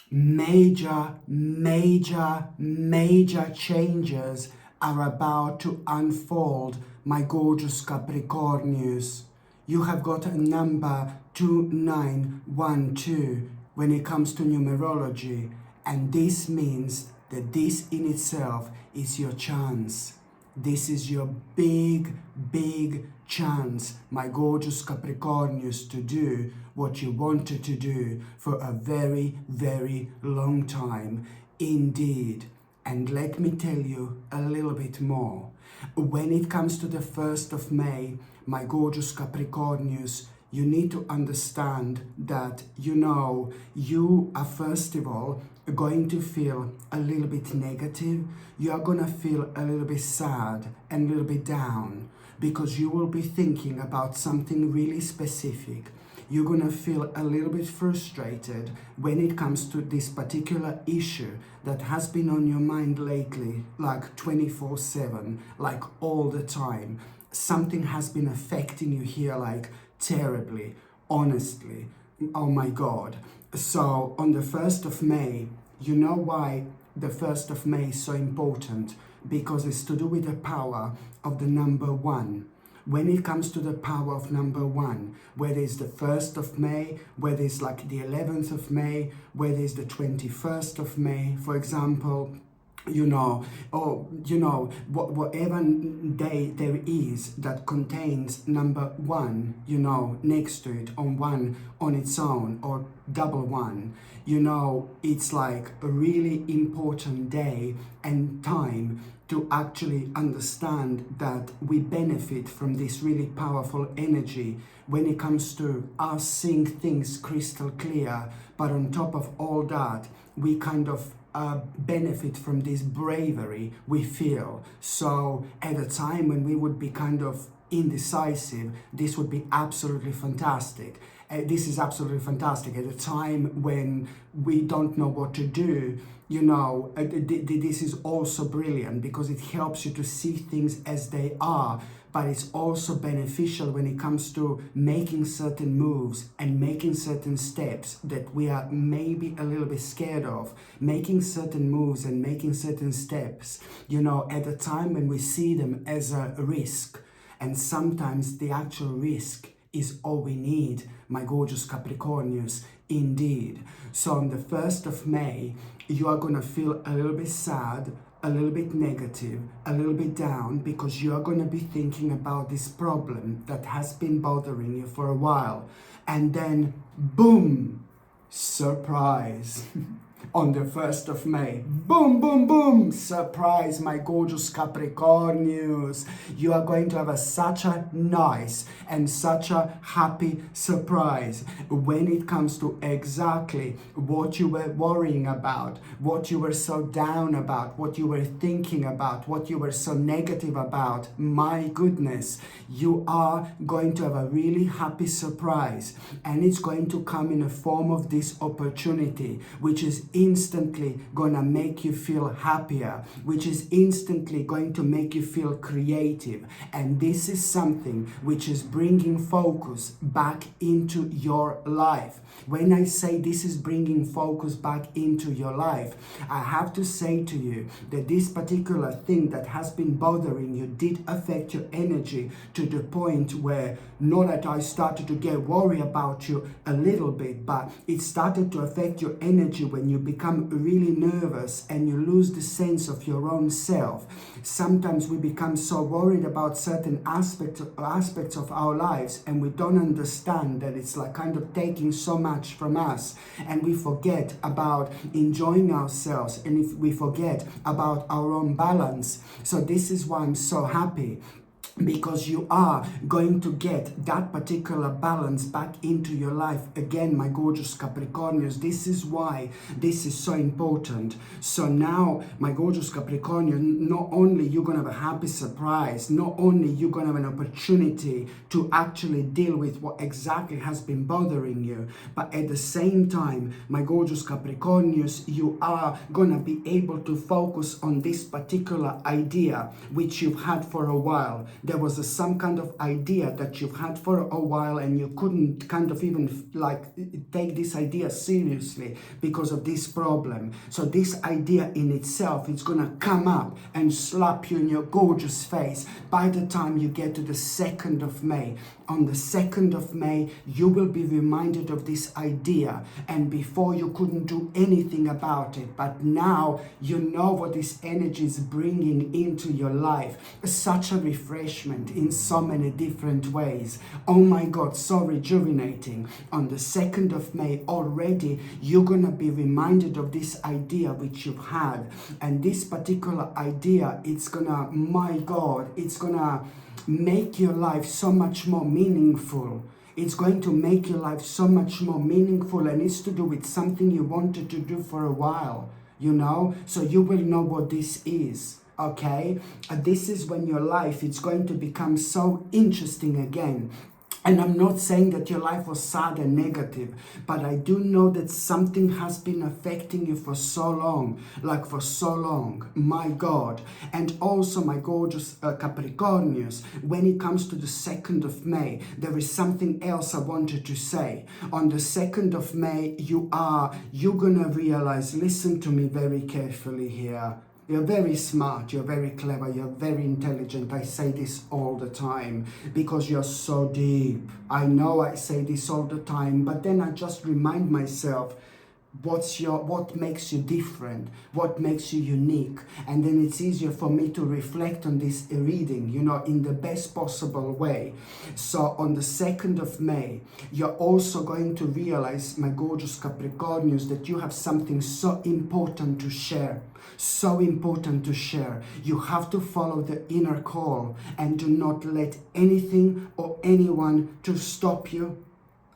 Major, major, major changes are about to unfold, my gorgeous Capricornius. You have got a number 2912 when it comes to numerology, and this means that this in itself is your chance. This is your big, big chance, my gorgeous Capricornius, to do what you wanted to do for a very, very long time. Indeed. And let me tell you a little bit more. When it comes to the 1st of May, my gorgeous Capricornius, you need to understand that, you are first of all going to feel a little bit negative. You are going to feel a little bit sad and a little bit down because you will be thinking about something really specific. You're going to feel a little bit frustrated when it comes to this particular issue that has been on your mind lately, like 24/7, like all the time. Something has been affecting you here, like terribly, honestly. Oh my God. So on the 1st of May, you know why the 1st of May is so important? Because it's to do with the power of the number 1. When it comes to the power of number 1, whether it's the 1st of May, whether it's like the 11th of May, whether it's the 21st of May, for example, whatever day there is that contains number 1, next to it, on its own, or double 1, it's like a really important day and time to actually understand that we benefit from this really powerful energy when it comes to us seeing things crystal clear. But on top of all that, we kind of benefit from this bravery we feel. So at a time when we would be kind of indecisive, this would be absolutely fantastic. This is absolutely fantastic. At a time when we don't know what to do, this is also brilliant because it helps you to see things as they are. But it's also beneficial when it comes to making certain moves and making certain steps that we are maybe a little bit scared of. Making certain moves and making certain steps, at a time when we see them as a risk. And sometimes the actual risk is all we need, my gorgeous Capricornius, indeed. So on the 1st of May, you are going to feel a little bit sad, a little bit negative, a little bit down, because you are going to be thinking about this problem that has been bothering you for a while. And then, boom, surprise. On the 1st of May, boom, boom, boom, surprise, my gorgeous Capricornius. You are going to have such a nice and such a happy surprise when it comes to exactly what you were worrying about, what you were so down about, what you were thinking about, what you were so negative about. My goodness, you are going to have a really happy surprise, and it's going to come in a form of this opportunity, which is instantly gonna make you feel happier, which is instantly going to make you feel creative. And this is something which is bringing focus back into your life. When I say this is bringing focus back into your life, I have to say to you that this particular thing that has been bothering you did affect your energy to the point where, not that I started to get worried about you a little bit, but it started to affect your energy when you become really nervous and you lose the sense of your own self. Sometimes we become so worried about certain aspects of our lives, and we don't understand that it's like kind of taking so much from us, and we forget about enjoying ourselves, and if we forget about our own balance. So this is why I'm so happy, because you are going to get that particular balance back into your life again, my gorgeous Capricornius. This is why this is so important. So now, my gorgeous Capricornian, not only you're going to have a happy surprise, not only you're going to have an opportunity to actually deal with what exactly has been bothering you, but at the same time, my gorgeous Capricornius, you are going to be able to focus on this particular idea which you've had for a while. There was some kind of idea that you've had for a while and you couldn't kind of even like take this idea seriously because of this problem. So this idea in itself, it's gonna come up and slap you in your gorgeous face by the time you get to the 2nd of May. On the 2nd of May, you will be reminded of this idea, and before you couldn't do anything about it, but now you know what this energy is bringing into your life. Such a refreshment in so many different ways. Oh my God, so rejuvenating. On the 2nd of May already, you're gonna be reminded of this idea which you've had, and this particular idea, it's gonna, my God, it's gonna make your life so much more meaningful. It's going to make your life so much more meaningful, and it's to do with something you wanted to do for a while, you know? So you will know what this is, okay? This is when your life is going to become so interesting again. And I'm not saying that your life was sad and negative, but I do know that something has been affecting you for so long, like for so long, my God. And also, my gorgeous Capricornians, when it comes to the 2nd of May, there is something else I wanted to say. On the 2nd of May, you're gonna realize, listen to me very carefully here. You're very smart, you're very clever, you're very intelligent. I say this all the time because you're so deep. I know I say this all the time, but then I just remind myself, what makes you different, what makes you unique, and then it's easier for me to reflect on this reading, you know, in the best possible way. So on the 2nd of May, you're also going to realize, my gorgeous Capricornians, that you have something so important to share. So important to share. You have to follow the inner call and do not let anything or anyone to stop you.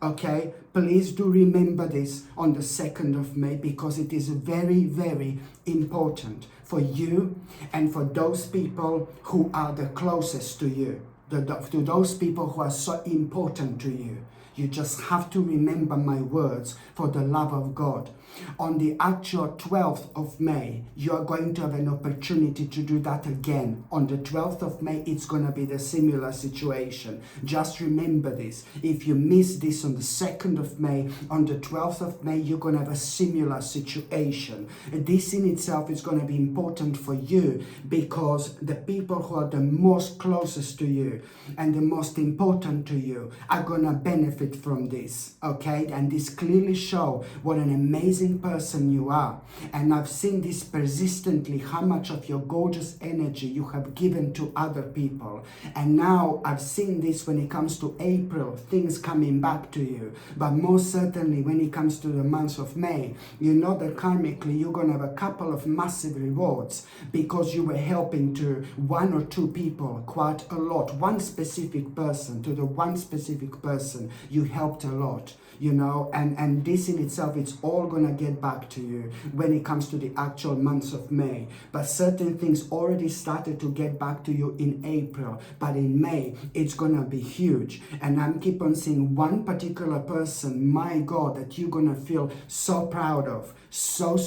Okay, please do remember this on the 2nd of May, because it is very, very important for you and for those people who are the closest to you, to those people who are so important to you. You just have to remember my words for the love of God. On the actual 12th of May, you are going to have an opportunity to do that again. On the 12th of May, it's going to be the similar situation. Just remember this. If you miss this on the 2nd of May, on the 12th of May, you're going to have a similar situation. This in itself is going to be important for you, because the people who are the most closest to you and the most important to you are going to benefit from this, okay? And this clearly shows what an amazing person you are. And I've seen this persistently, how much of your gorgeous energy you have given to other people. And now I've seen this when it comes to April, things coming back to you. But most certainly when it comes to the month of May, you know that karmically you're going to have a couple of massive rewards, because you were helping to one or two people quite a lot. One specific person, to the one specific person, you helped a lot. You know, and this in itself, it's all gonna get back to you when it comes to the actual months of May. But certain things already started to get back to you in April, but in May, it's gonna be huge. And I'm keep on seeing one particular person, my God, that you're gonna feel so proud of, so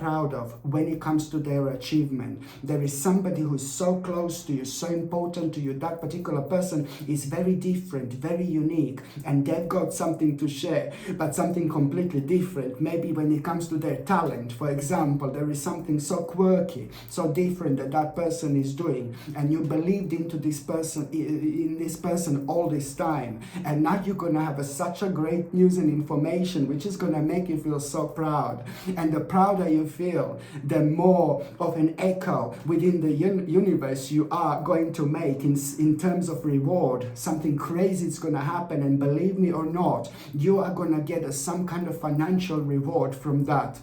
proud of when it comes to their achievement. There is somebody who's so close to you, so important to you. That particular person is very different, very unique, and they've got something to share, but something completely different. Maybe when it comes to their talent, for example, there is something so quirky, so different that person is doing, and you believed into this person, in this person all this time, and now you're gonna have such a great news and information which is gonna make you feel so proud. And the prouder you feel, the more of an echo within the universe you are going to make in terms of reward. Something crazy is gonna happen, and believe me or not, you are going to get some kind of financial reward from that.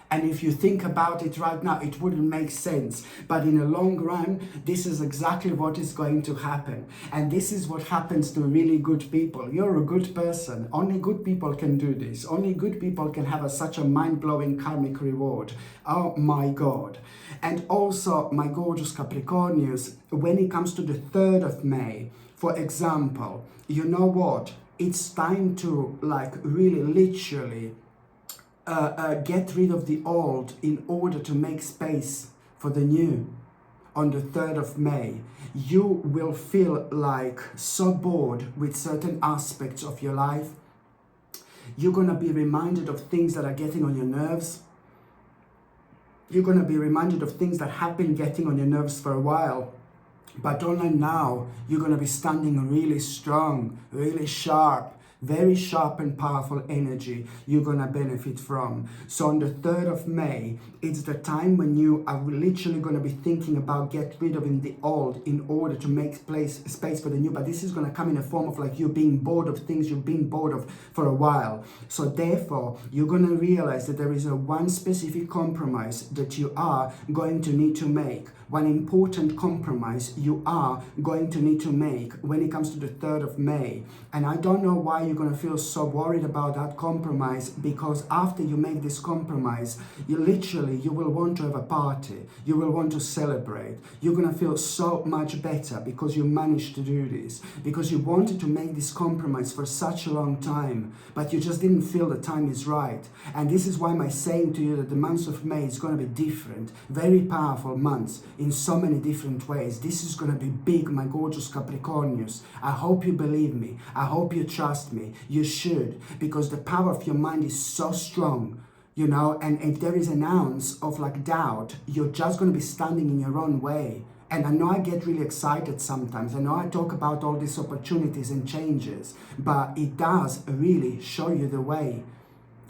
And if you think about it right now, it wouldn't make sense. But in the long run, this is exactly what is going to happen. And this is what happens to really good people. You're a good person. Only good people can do this. Only good people can have such a mind-blowing karmic reward. Oh my God. And also, my gorgeous Capricornians, when it comes to the 3rd of May, for example, you know what? It's time to, like, really literally get rid of the old in order to make space for the new. on the 3rd of May, you will feel like so bored with certain aspects of your life. You're going to be reminded of things that are getting on your nerves. You're going to be reminded of things that have been getting on your nerves for a while. But only now, you're going to be standing really strong, really sharp, very sharp and powerful energy you're going to benefit from. So on the 3rd of May, it's the time when you are literally going to be thinking about get rid of the old in order to make space for the new. But this is going to come in a form of like you being bored of things you've been bored of for a while. So therefore, you're going to realize that there is a one specific compromise that you are going to need to make. One important compromise you are going to need to make when it comes to the 3rd of May. And I don't know why you're going to feel so worried about that compromise, because after you make this compromise, you will want to have a party. You will want to celebrate. You're going to feel so much better because you managed to do this, because you wanted to make this compromise for such a long time, but you just didn't feel the time is right. And this is why I'm saying to you that the month of May is going to be different, very powerful months in so many different ways. This is going to be big, my gorgeous Capricornians. I hope you believe me. I hope you trust me. You should, because the power of your mind is so strong, you know, and if there is an ounce of like doubt, you're just going to be standing in your own way. And I know I get really excited sometimes. I know I talk about all these opportunities and changes, but it does really show you the way.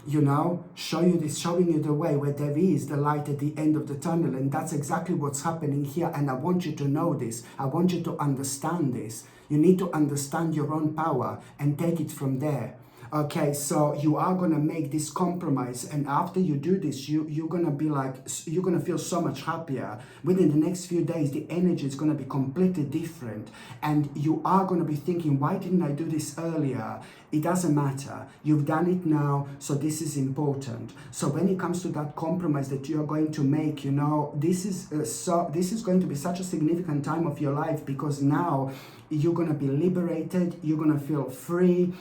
You know, showing you the way where there is the light at the end of the tunnel. And that's exactly what's happening here. And I want you to know this. I want you to understand this. You need to understand your own power and take it from there. Okay, so you are going to make this compromise, and after you do this, you're going to be like, you're going to feel so much happier. Within the next few days, the energy is going to be completely different, and you are going to be thinking, why didn't I do this earlier? It doesn't matter. You've done it now, so this is important. So when it comes to that compromise that you are going to make, you know, this is going to be such a significant time of your life, because now you're going to be liberated, you're going to feel free.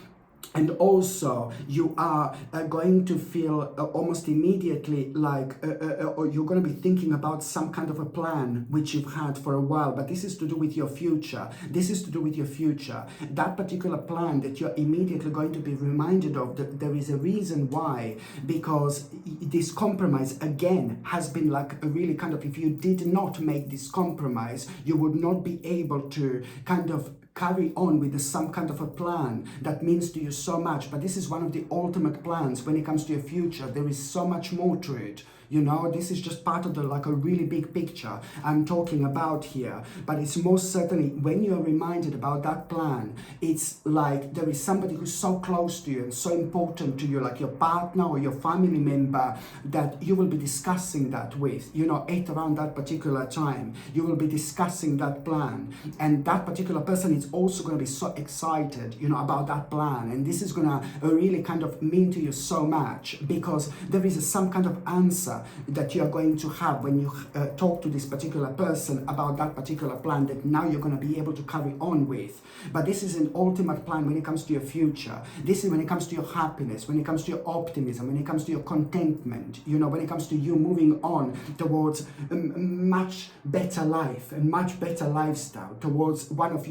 And also, you are going to feel almost immediately like you're going to be thinking about some kind of a plan which you've had for a while. But this is to do with your future. This is to do with your future. That particular plan that you're immediately going to be reminded of, that there is a reason why. Because this compromise, again, has been like a really kind of, if you did not make this compromise, you would not be able to kind of carry on with some kind of a plan that means to you so much. But this is one of the ultimate plans when it comes to your future. There is so much more to it. You know, this is just part of the like a really big picture I'm talking about here. But it's most certainly, when you're reminded about that plan, it's like there is somebody who's so close to you and so important to you, like your partner or your family member, that you will be discussing that with, you know, at around that particular time. You will be discussing that plan. And that particular person is also going to be so excited, you know, about that plan. And this is going to really kind of mean to you so much, because there is some kind of answer that you are going to have when you talk to this particular person about that particular plan that now you're going to be able to carry on with. But this is an ultimate plan when it comes to your future. This is when it comes to your happiness, when it comes to your optimism, when it comes to your contentment, you know, when it comes to you moving on towards a much better life and much better lifestyle, towards one of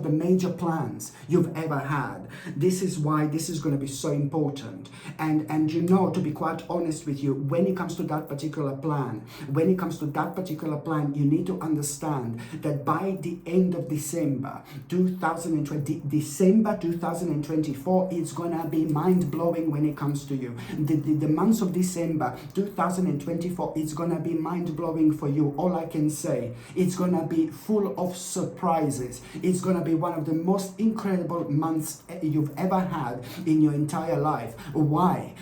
the major plans you've ever had. This is why this is going to be so important. And you know, to be quite honest with you, when it comes to that particular plan, you need to understand that by the end of December 2024, it's gonna be mind-blowing when it comes to you. The month of December 2024 is gonna be mind-blowing for you. All I can say, it's gonna be full of surprises. It's gonna be one of the most incredible months you've ever had in your entire life. Why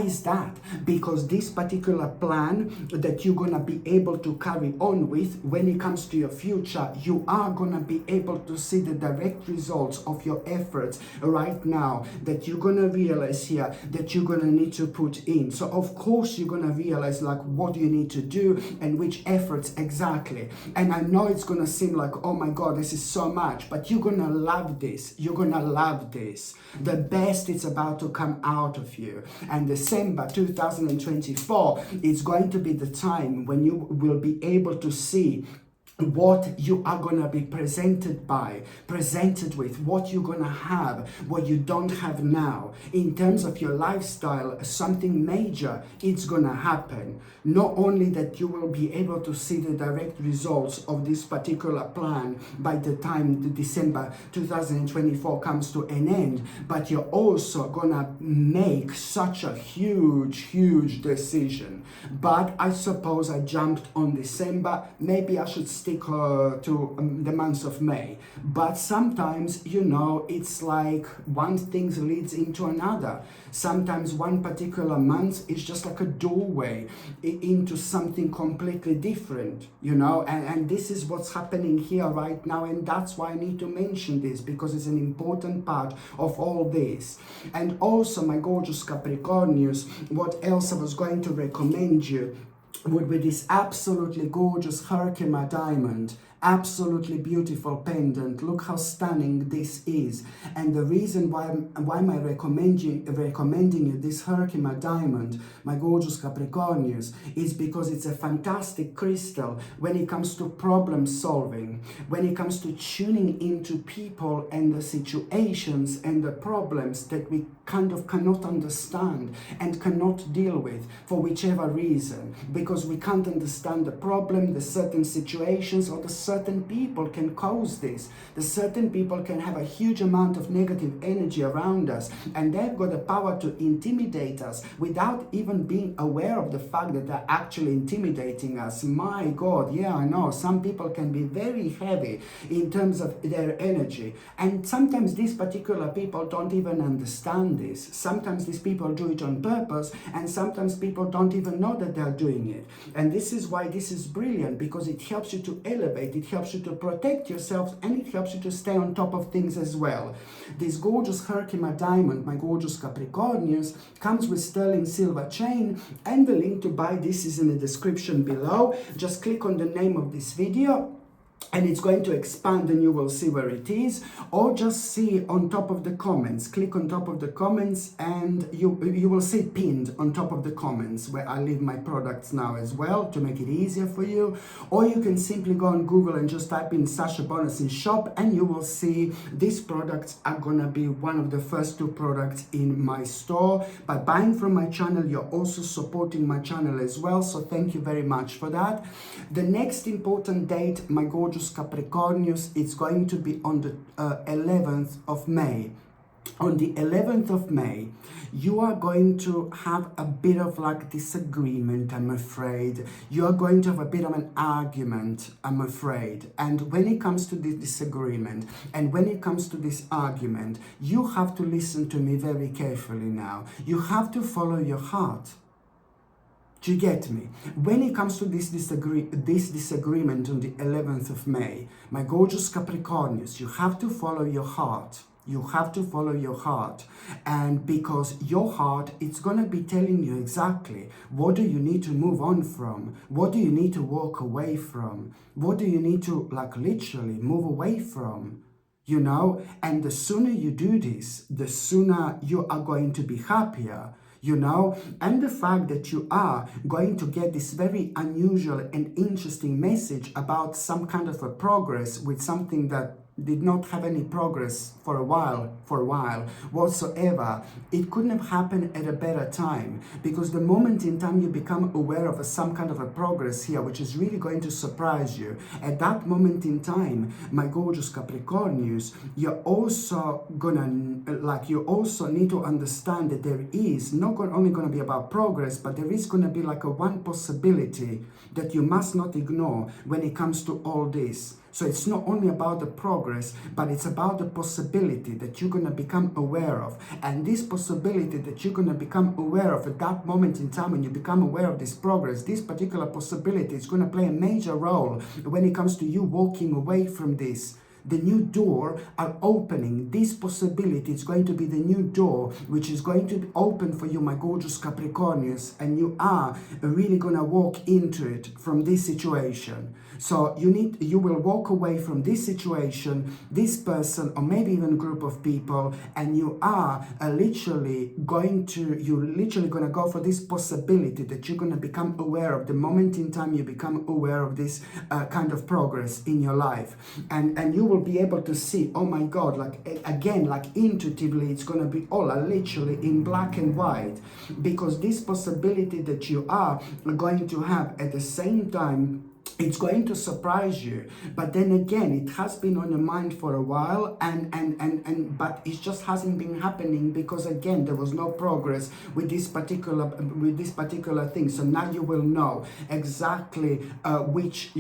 is that? Because this particular plan that you're going to be able to carry on with when it comes to your future, you are going to be able to see the direct results of your efforts right now, that you're going to realize here that you're going to need to put in. So of course you're going to realize like what you need to do and which efforts exactly. And I know it's going to seem like, oh my God, this is so much, but you're going to love this. You're going to love this. The best is about to come out of you. And December 2024 is going to be the time when you will be able to see what you are going to be presented with, what you're going to have, what you don't have now. In terms of your lifestyle, something major, it's going to happen. Not only that you will be able to see the direct results of this particular plan by the time the December 2024 comes to an end, but you're also going to make such a huge decision. But I suppose I jumped on December. Maybe I should stick to the months of May. But sometimes, you know, it's like one thing leads into another. Sometimes one particular month is just like a doorway into something completely different, you know, and this is what's happening here right now, and that's why I need to mention this, because it's an important part of all this. And also, my gorgeous Capricornians, what else I was going to recommend you would be this absolutely gorgeous Herkimer diamond. Absolutely beautiful pendant. Look how stunning this is. And the reason why am I recommending you this Herkimer diamond, my gorgeous Capricornians, is because it's a fantastic crystal when it comes to problem solving, when it comes to tuning into people and the situations and the problems that we kind of cannot understand and cannot deal with for whichever reason, because we can't understand the problem, the certain situations, or the certain people can cause this. The certain people can have a huge amount of negative energy around us, and they've got the power to intimidate us without even being aware of the fact that they're actually intimidating us. My God, yeah, I know. Some people can be very heavy in terms of their energy, and sometimes these particular people don't even understand this. Sometimes these people do it on purpose, and sometimes people don't even know that they're doing it. And this is why this is brilliant, because it helps you to elevate, it helps you to protect yourself, and it helps you to stay on top of things as well. This gorgeous Herkimer diamond, my gorgeous Capricornians, comes with sterling silver chain, and the link to buy this is in the description below. Just click on the name of this video and it's going to expand and you will see where it is, or just see on top of the comments. Click on top of the comments and you will see pinned on top of the comments where I leave my products now as well, to make it easier for you. Or you can simply go on Google and just type in Sasha Bonus in shop, and you will see these products are gonna be one of the first 2 products in my store. By buying from my channel, you're also supporting my channel as well, so thank you very much for that. The next important date, my gorgeous Capricornius, it's going to be on the 11th of May. On the 11th of May, you are going to have a bit of like disagreement, I'm afraid. You are going to have a bit of an argument, I'm afraid. And when it comes to this disagreement, and when it comes to this argument, you have to listen to me very carefully now. You have to follow your heart. Do you get me? When it comes to this disagreement on the 11th of May, my gorgeous Capricornians, you have to follow your heart. You have to follow your heart. And because your heart, it's going to be telling you exactly what do you need to move on from? What do you need to walk away from? What do you need to, like, literally move away from? You know? And the sooner you do this, the sooner you are going to be happier. You know, and the fact that you are going to get this very unusual and interesting message about some kind of a progress with something that did not have any progress for a while whatsoever. It couldn't have happened at a better time, because the moment in time you become aware of some kind of a progress here, which is really going to surprise you, at that moment in time, my gorgeous Capricornians, you're also you also need to understand that there is not only going to be about progress, but there is going to be like a one possibility that you must not ignore when it comes to all this. So it's not only about the progress, but it's about the possibility that you're going to become aware of. And this possibility that you're going to become aware of at that moment in time when you become aware of this progress, this particular possibility is going to play a major role when it comes to you walking away from this the new door are opening. This possibility is going to be the new door, which is going to be open for you, my gorgeous Capricornians, and you are really gonna walk into it from this situation. So you will walk away from this situation, this person, or maybe even a group of people, and you are literally going to go for this possibility that you're going to become aware of the moment in time you become aware of this kind of progress in your life, and you will be able to see, oh my God, like again, like intuitively, it's going to be all literally in black and white, because this possibility that you are going to have at the same time, it's going to surprise you. But then again, it has been on your mind for a while, but it just hasn't been happening because again, there was no progress with this particular thing. So now you will know exactly which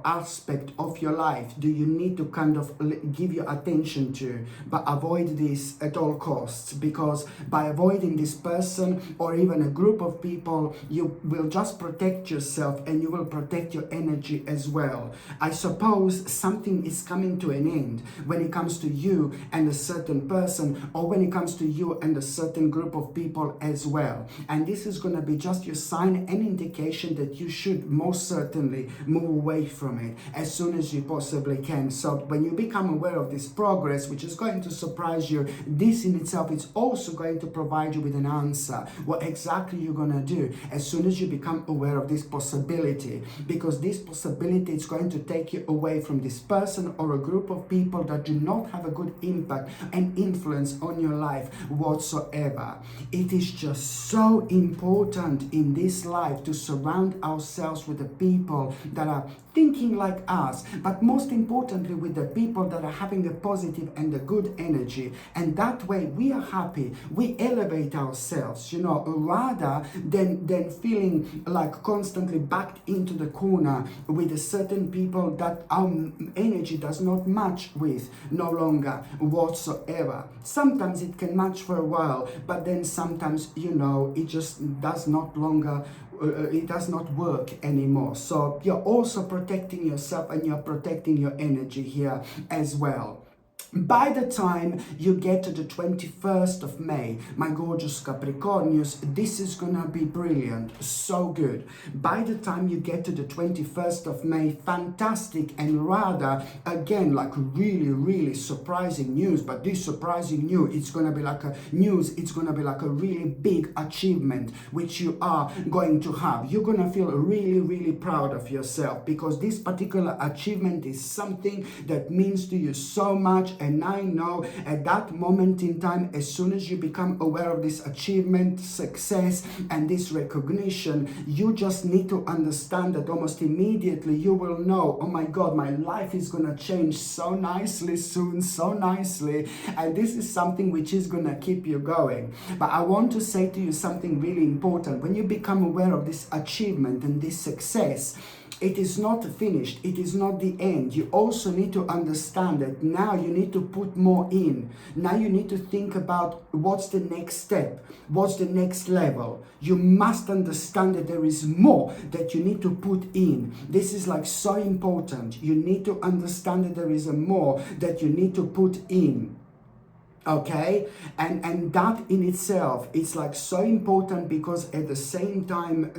aspect of your life do you need to kind of give your attention to, but avoid this at all costs, because by avoiding this person or even a group of people, you will just protect yourself and you will protect your energy as well. I suppose something is coming to an end when it comes to you and a certain person, or when it comes to you and a certain group of people as well. And this is going to be just your sign and indication that you should most certainly move away from it as soon as you possibly can. So when you become aware of this progress, which is going to surprise you, this in itself is also going to provide you with an answer, what exactly you're going to do as soon as you become aware of this possibility, because this possibility is going to take you away from this person or a group of people that do not have a good impact and influence on your life whatsoever. It is just so important in this life to surround ourselves with the people that are thinking like us, but most importantly with the people that are having a positive and a good energy, and that way we are happy, we elevate ourselves, rather than feeling like constantly backed into the corner with a certain people that our energy does not match with no longer whatsoever. Sometimes it can match for a while, but then sometimes it just does not longer it does not work anymore. So you're also protecting yourself and you're protecting your energy here as well. By the time you get to the 21st of May, my gorgeous Capricornius, this is gonna be brilliant, so good. By the time you get to the 21st of May, fantastic, and rather, again, like really, really surprising news. But this surprising news, it's gonna be like a really big achievement, which you are going to have. You're gonna feel really, really proud of yourself, because this particular achievement is something that means to you so much. And I know at that moment in time, as soon as you become aware of this achievement, success, and this recognition, you just need to understand that almost immediately you will know, oh my God, my life is going to change so nicely soon, so nicely. And this is something which is going to keep you going. But I want to say to you something really important. When you become aware of this achievement and this success, it is not finished. It is not the end. You also need to understand that now you need to put more in. Now you need to think about what's the next step, what's the next level. You must understand that there is more that you need to put in. This is like so important. You need to understand that there is a more that you need to put in. Okay, and that in itself is like so important, because at the same time,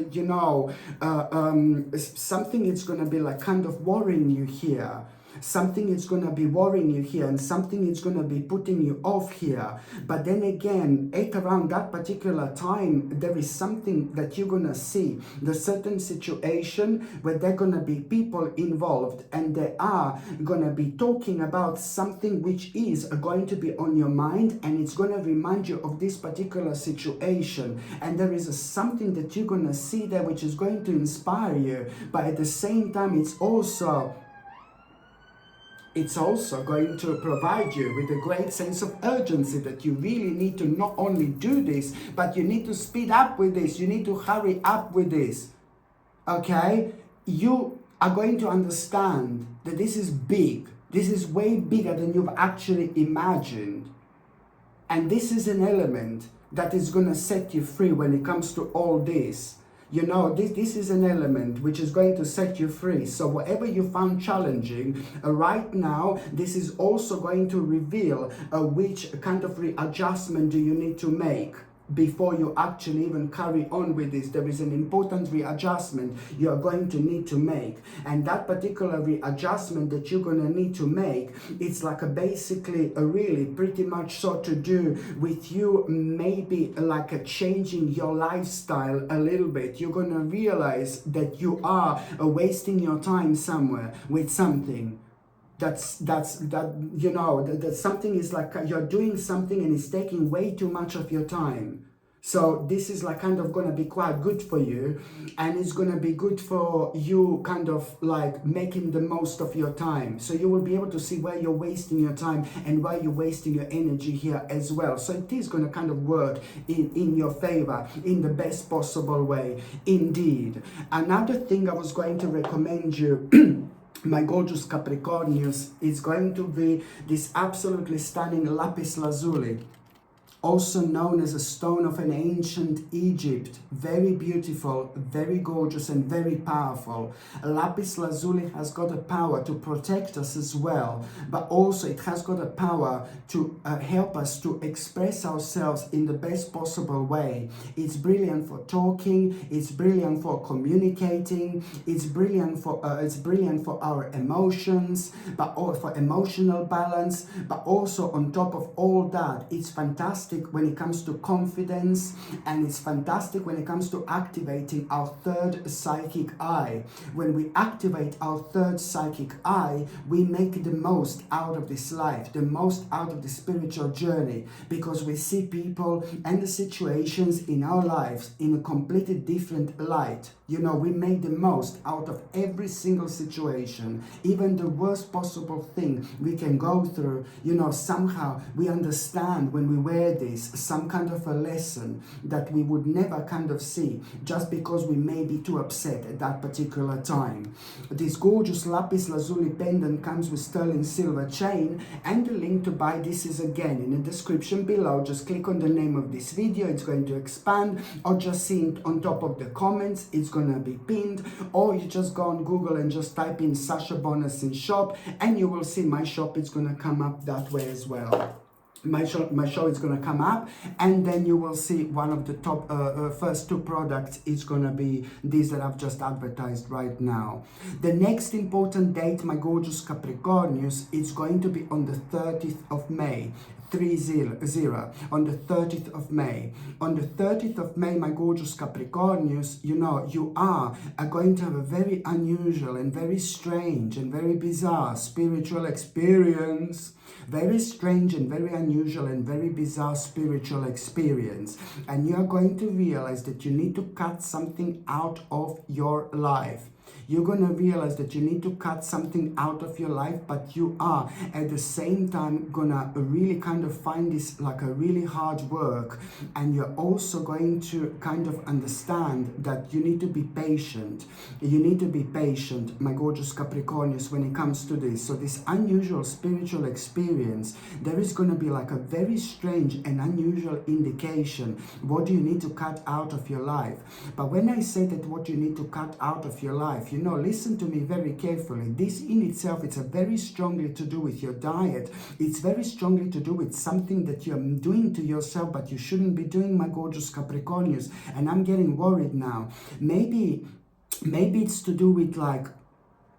something is going to be like kind of worrying you here. Something is going to be worrying you here, and something is going to be putting you off here. But then again, at around that particular time, there is something that you're going to see. There's certain situation where there are going to be people involved, and they are going to be talking about something which is going to be on your mind, and it's going to remind you of this particular situation. And there is something that you're going to see there which is going to inspire you. But at the same time, it's also going to provide you with a great sense of urgency that you really need to not only do this, but you need to speed up with this. You need to hurry up with this. Okay? You are going to understand that this is big. This is way bigger than you've actually imagined. And this is an element that is going to set you free when it comes to all this. You know, this is an element which is going to set you free. So whatever you found challenging right now, this is also going to reveal which kind of readjustment do you need to make before you actually even carry on with this. There is an important readjustment you are going to need to make, and that particular readjustment that you're going to need to make, it's like basically a really pretty much so to do with you maybe like a changing your lifestyle a little bit. You're going to realize that you are wasting your time somewhere with something that something is like you're doing something and it's taking way too much of your time. So this is like kind of going to be quite good for you, and it's going to be good for you kind of like making the most of your time. So you will be able to see where you're wasting your time and where you're wasting your energy here as well. So it is going to kind of work in your favor in the best possible way indeed. Another thing I was going to recommend you my gorgeous Capricornians, is going to be this absolutely stunning Lapis Lazuli, also known as a stone of an ancient Egypt. Very beautiful, very gorgeous, and very powerful. Lapis Lazuli has got a power to protect us as well, but also it has got a power to help us to express ourselves in the best possible way. It's brilliant for talking, it's brilliant for communicating, it's brilliant for our emotions, but also for emotional balance, but also on top of all that, it's fantastic when it comes to confidence, and it's fantastic when it comes to activating our third psychic eye. When we activate our third psychic eye, we make the most out of this life, the most out of the spiritual journey, because we see people and the situations in our lives in a completely different light. You know, we make the most out of every single situation, even the worst possible thing we can go through. You know, somehow we understand when we wear this, some kind of a lesson that we would never kind of see just because we may be too upset at that particular time. This gorgeous Lapis Lazuli pendant comes with sterling silver chain, and the link to buy this is again in the description below. Just click on the name of this video, it's going to expand, or just see it on top of the comments, it's going to be pinned, or you just go on Google and just type in Sasha Bonus in shop, and you will see my shop. It's going to come up that way as well. My show is going to come up, and then you will see one of the top first two products is going to be these that I've just advertised right now. The next important date, my gorgeous Capricornians, is going to be on the 30th of May. 30 on the 30th of May. On the 30th of May, my gorgeous Capricornians, you know, you are going to have a very unusual and very strange and very bizarre spiritual experience. Very strange and very unusual and very bizarre spiritual experience. And you are going to realize that you need to cut something out of your life. You're going to realize that you need to cut something out of your life, but you are at the same time gonna really kind of find this like a really hard work, and you're also going to kind of understand that you need to be patient. You need to be patient, my gorgeous Capricornians, when it comes to this. So this unusual spiritual experience, there is going to be like a very strange and unusual indication. What do you need to cut out of your life? But when I say that what you need to cut out of your life, you know, listen to me very carefully. This in itself, it's a very strongly to do with your diet. It's very strongly to do with something that you're doing to yourself, but you shouldn't be doing, my gorgeous Capricornians. And I'm getting worried now. Maybe it's to do with like,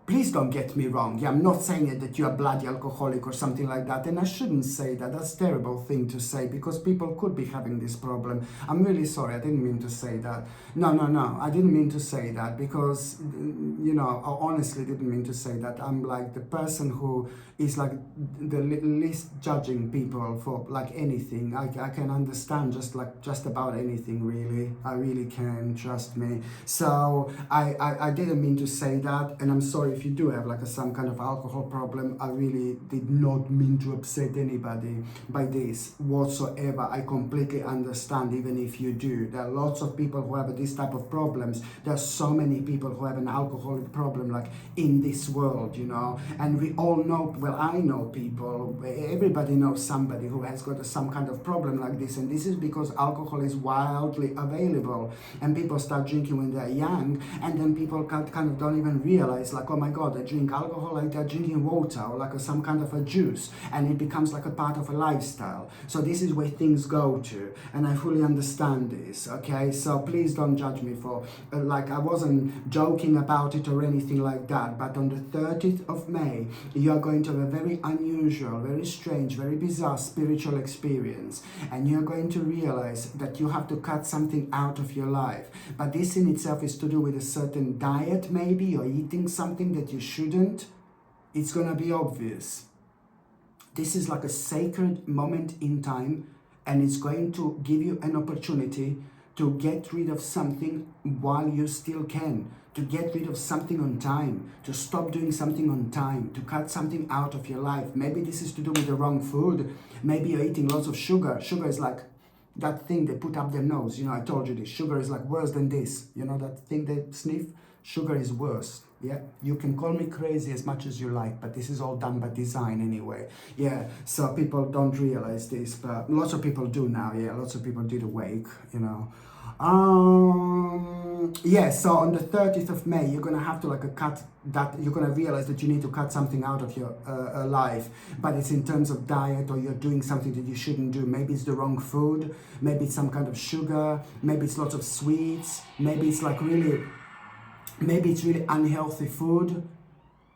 please don't get me wrong. Yeah, I'm not saying that you're a bloody alcoholic or something like that. And I shouldn't say that. That's a terrible thing to say, because people could be having this problem. I'm really sorry. I didn't mean to say that. No. I didn't mean to say that, because, you know, I honestly didn't mean to say that. I'm like the person who is like the least judging people for like anything. I can understand just about anything, really. I really can, trust me. So I didn't mean to say that, and I'm sorry if you do have like some kind of alcohol problem. I really did not mean to upset anybody by this whatsoever. I completely understand, even if you do. There are lots of people who have this type of problems. There are so many people who have an alcoholic problem like in this world, you know, and we all know, well, I know people, everybody knows somebody who has got some kind of problem like this, and this is because alcohol is wildly available, and people start drinking when they're young, and then people kind of don't even realize, like, oh my god, they drink alcohol like they're drinking water or like some kind of a juice, and it becomes like a part of a lifestyle. So this is where things go to, and I fully understand this, okay? So please don't judge me for, like, I wasn't joking about it or anything like that, but on the 30th of May, you are going to have a very unusual, very strange, very bizarre spiritual experience, and you're going to realize that you have to cut something out of your life. But this in itself is to do with a certain diet, maybe, or eating something that you shouldn't. It's gonna be obvious. This is like a sacred moment in time, and it's going to give you an opportunity to get rid of something while you still can, to get rid of something on time, to stop doing something on time, to cut something out of your life. Maybe this is to do with the wrong food. Maybe you're eating lots of sugar. Sugar is like that thing they put up their nose. You know, I told you this. Sugar is like worse than this. You know that thing they sniff? Sugar is worse. Yeah, you can call me crazy as much as you like, but this is all done by design anyway. Yeah, so people don't realize this, but lots of people do now. Yeah, lots of people did awake, you know. Yeah, so on the 30th of May, you're gonna have to like cut that. You're gonna realize that you need to cut something out of your life, but it's in terms of diet, or you're doing something that you shouldn't do. Maybe it's the wrong food, maybe it's some kind of sugar, maybe it's lots of sweets, maybe it's like really, maybe it's really unhealthy food,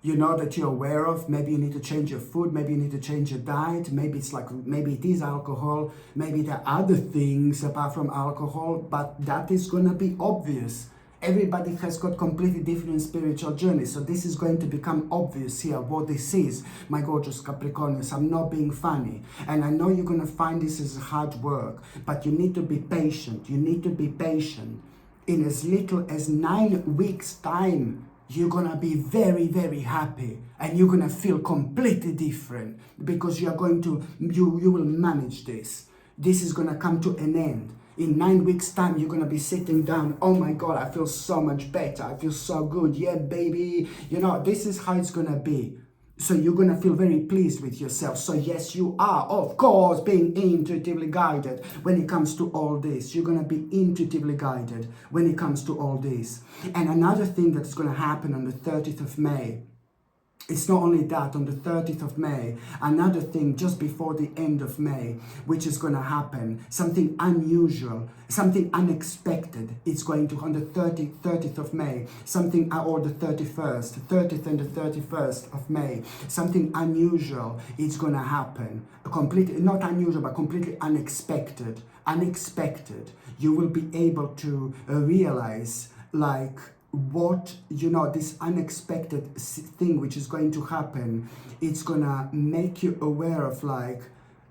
you know, that you're aware of. Maybe you need to change your food, maybe you need to change your diet, maybe it's like, maybe it is alcohol, maybe there are other things apart from alcohol, but that is gonna be obvious. Everybody has got completely different spiritual journeys, so this is going to become obvious here, what this is, my gorgeous Capricornians. I'm not being funny, and I know you're gonna find this is hard work, but you need to be patient. You need to be patient. In as little as 9 weeks time, you're gonna be very, very happy, and you're gonna feel completely different, because you're going to, you will manage this. This is gonna come to an end. In 9 weeks time, you're gonna be sitting down, oh my god, I feel so much better, I feel so good, yeah baby, you know, this is how it's gonna be. So you're gonna feel very pleased with yourself. So yes, you are, of course, being intuitively guided when it comes to all this. You're gonna be intuitively guided when it comes to all this. And another thing that's gonna happen on the 30th of May, it's not only that, on the 30th of May, another thing just before the end of May, which is going to happen, something unusual, something unexpected. It's going to, on the 30th of May, something, or the 31st, 30th and the 31st of May, something unusual is going to happen. Completely, not unusual, but completely unexpected. Unexpected. You will be able to realize, like, what, you know, this unexpected thing which is going to happen. It's gonna make you aware of, like,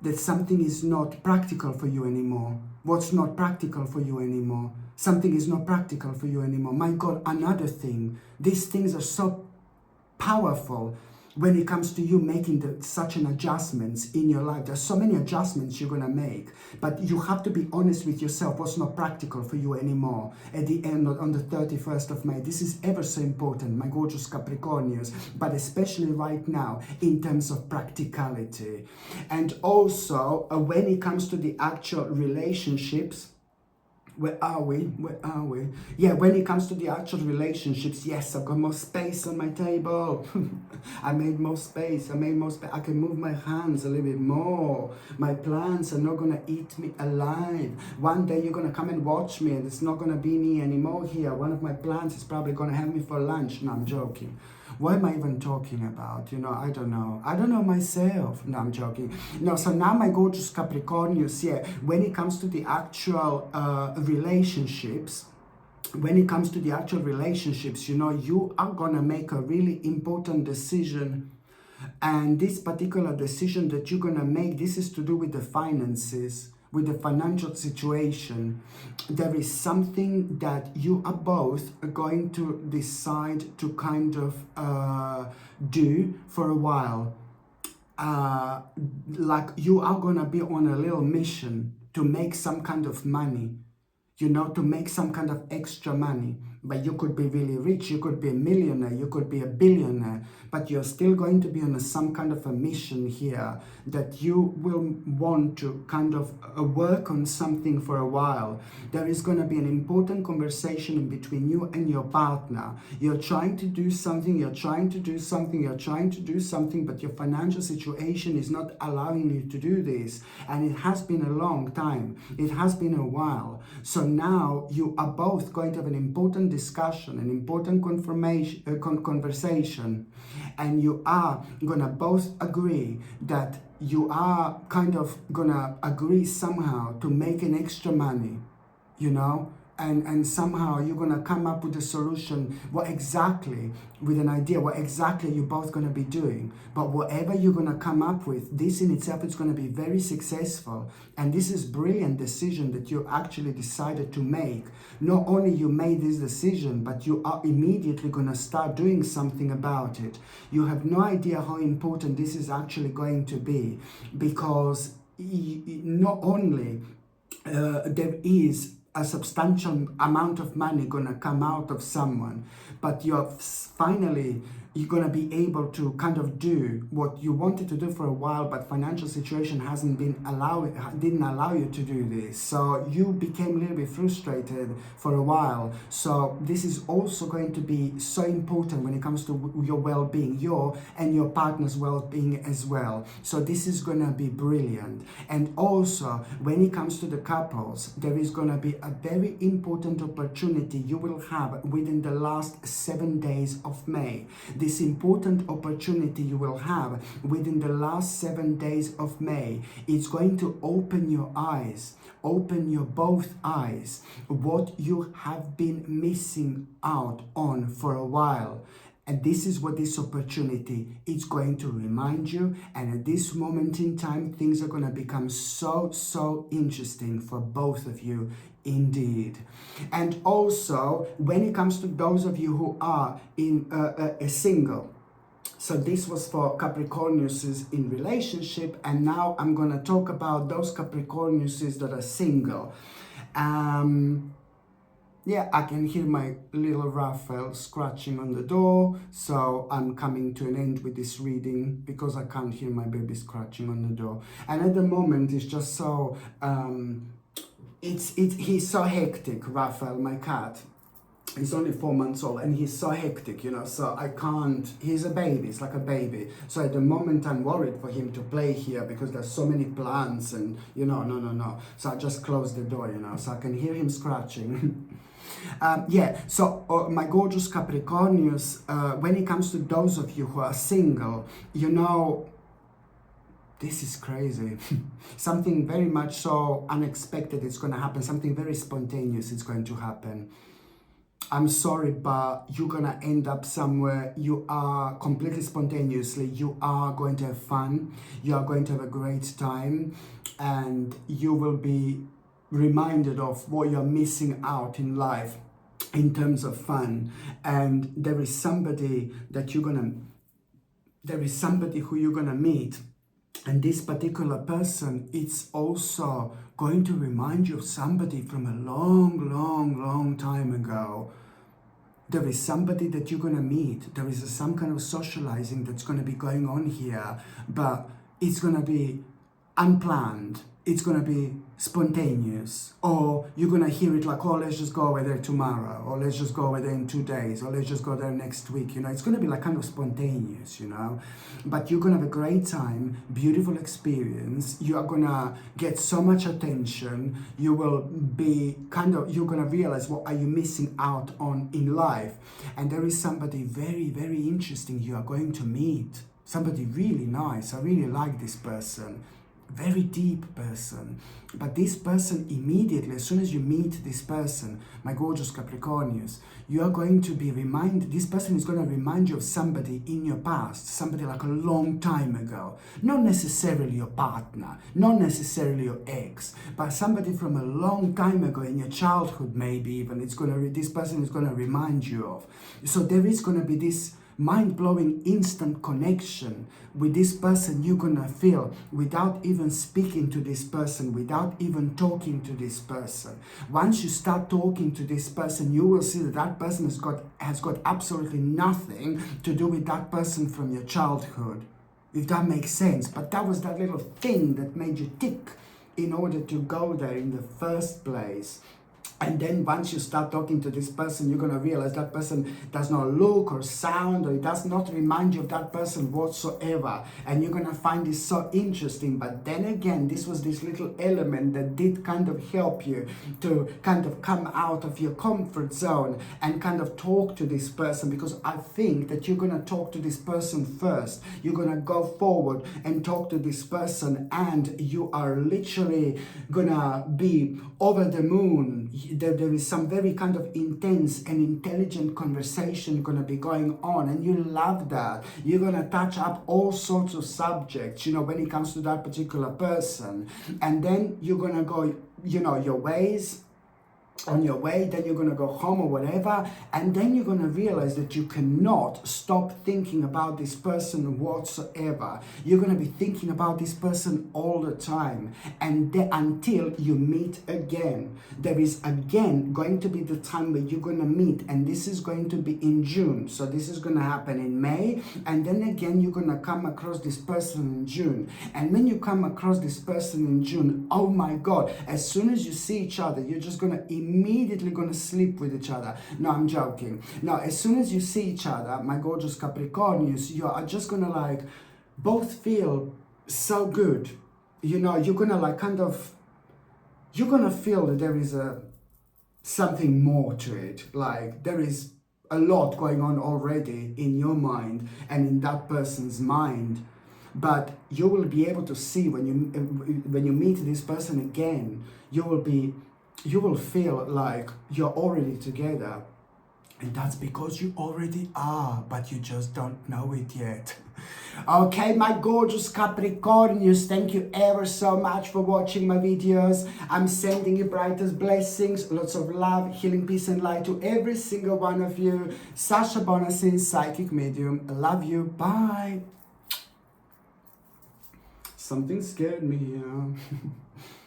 that something is not practical for you anymore. What's not practical for you anymore? Something is not practical for you anymore. My God, another thing. These things are so powerful when it comes to you making such an adjustments in your life. There's so many adjustments you're gonna make, but you have to be honest with yourself what's not practical for you anymore at the end, on the 31st of May. This is ever so important, my gorgeous Capricornians, but especially right now in terms of practicality. And also when it comes to the actual relationships, where are we? Where are we? Yeah, when it comes to the actual relationships, yes, I've got more space on my table. I made more space. I made more space. I can move my hands a little bit more. My plants are not going to eat me alive. One day you're going to come and watch me, and it's not going to be me anymore here. One of my plants is probably going to have me for lunch. No, I'm joking. What am I even talking about? You know, I don't know. I don't know myself. No, I'm joking. No, so now my gorgeous Capricornius, yeah, when it comes to the actual relationships, you know, you are gonna make a really important decision. And this particular decision that you're gonna make, this is to do with the finances, with the financial situation, there is something that you are both going to decide to kind of do for a while. Like you are gonna be on a little mission to make some kind of money, you know, to make some kind of extra money. But you could be really rich, you could be a millionaire, you could be a billionaire, but you're still going to be on some kind of a mission here that you will want to kind of work on something for a while. There is going to be an important conversation in between you and your partner. You're trying to do something, you're trying to do something, you're trying to do something, but your financial situation is not allowing you to do this. And it has been a long time. It has been a while. So now you are both going to have an important discussion, an important conversation, and you are gonna both agree that you are kind of gonna agree somehow to make an extra money, you know, and somehow you're gonna come up with a solution, what exactly, with an idea, what exactly you're both gonna be doing. But whatever you're gonna come up with, this in itself is gonna be very successful. And this is brilliant decision that you actually decided to make. Not only you made this decision, but you are immediately gonna start doing something about it. You have no idea how important this is actually going to be, because not only there is a substantial amount of money gonna come out of someone, but you're gonna be able to kind of do what you wanted to do for a while, but financial situation didn't allow you to do this. So you became a little bit frustrated for a while. So this is also going to be so important when it comes to your well-being, your and your partner's well-being as well. So this is gonna be brilliant. And also when it comes to the couples, there is gonna be a very important opportunity you will have within the last 7 days of May. This important opportunity you will have within the last 7 days of May, it's going to open your eyes, open your both eyes, what you have been missing out on for a while. And this is what this opportunity is going to remind you. And at this moment in time, things are going to become so interesting for both of you indeed. And also, when it comes to those of you who are in a single, so this was for Capricornuses in relationship, and now I'm going to talk about those Capricornuses that are single. Yeah, I can hear my little Raphael scratching on the door, so I'm coming to an end with this reading because I can't hear my baby scratching on the door. And at the moment, it's just so, he's so hectic, Raphael, my cat. He's only 4 months old and he's so hectic, you know, so I can't, he's a baby, it's like a baby. So at the moment I'm worried for him to play here because there's so many plants and, you know, no. So I just closed the door, you know, so I can hear him scratching. Yeah, so my gorgeous Capricornius, when it comes to those of you who are single, you know, this is crazy. Something very much so unexpected is going to happen, something very spontaneous is going to happen. I'm sorry, but you're gonna end up somewhere. You are completely spontaneously, you are going to have fun, you are going to have a great time, and you will be reminded of what you're missing out in life in terms of fun. And there is somebody who you're gonna meet, and this particular person, it's also going to remind you of somebody from a long time ago. There is somebody that you're going to meet. There is some kind of socializing that's going to be going on here, but it's going to be unplanned. It's going to be spontaneous, or you're going to hear it like, oh, let's just go over there tomorrow, or let's just go over there in 2 days, or let's just go there next week. You know, it's going to be like kind of spontaneous, you know, but you're going to have a great time, beautiful experience. You are going to get so much attention. You will be you're going to realize what are you missing out on in life. And there is somebody very interesting you are going to meet. Somebody really nice. I really like this person. very deep person. But this person immediately, as soon as you meet this person, my gorgeous Capricornians, you are going to be reminded, this person is going to remind you of somebody in your past, somebody like a long time ago. Not necessarily your partner, not necessarily your ex, but somebody from a long time ago in your childhood, maybe even. This person is going to remind you of. So there is going to be this mind-blowing instant connection with this person you're gonna feel without even speaking to this person, without even talking to this person. Once you start talking to this person, you will see that that person has got absolutely nothing to do with that person from your childhood, if that makes sense. But that was that little thing that made you tick in order to go there in the first place. And then once you start talking to this person, you're going to realize that person does not look or sound, or it does not remind you of that person whatsoever. And you're going to find this so interesting. But then again, this was this little element that did kind of help you to kind of come out of your comfort zone and kind of talk to this person, because I think that you're going to talk to this person first. You're going to go forward and talk to this person, and you are literally going to be over the moon. There is some very kind of intense and intelligent conversation going to be going on, and you love that. You're going to touch up all sorts of subjects, when it comes to that particular person. And then you're going to go, your ways, on your way, then you're going to go home or whatever, and then you're going to realize that you cannot stop thinking about this person whatsoever. You're going to be thinking about this person all the time, and until you meet again. There is again going to be the time where you're going to meet, and this is going to be in June. So this is going to happen in May, and then again you're going to come across this person in June. And when you come across this person in June, oh my God, as soon as you see each other, you're just going to immediately going to sleep with each other. No, I'm joking. Now, as soon as you see each other, my gorgeous Capricornians, you are just going to both feel so good. You're going to you're going to feel that there is something more to it. There is a lot going on already in your mind and in that person's mind. But you will be able to see when you meet this person again, you will feel like you're already together. And that's because you already are, but you just don't know it yet. Okay, my gorgeous Capricornians, thank you ever so much for watching my videos. I'm sending you brightest blessings, lots of love, healing, peace and light to every single one of you. Sasha Bonasin, Psychic Medium. I love you. Bye. Something scared me here.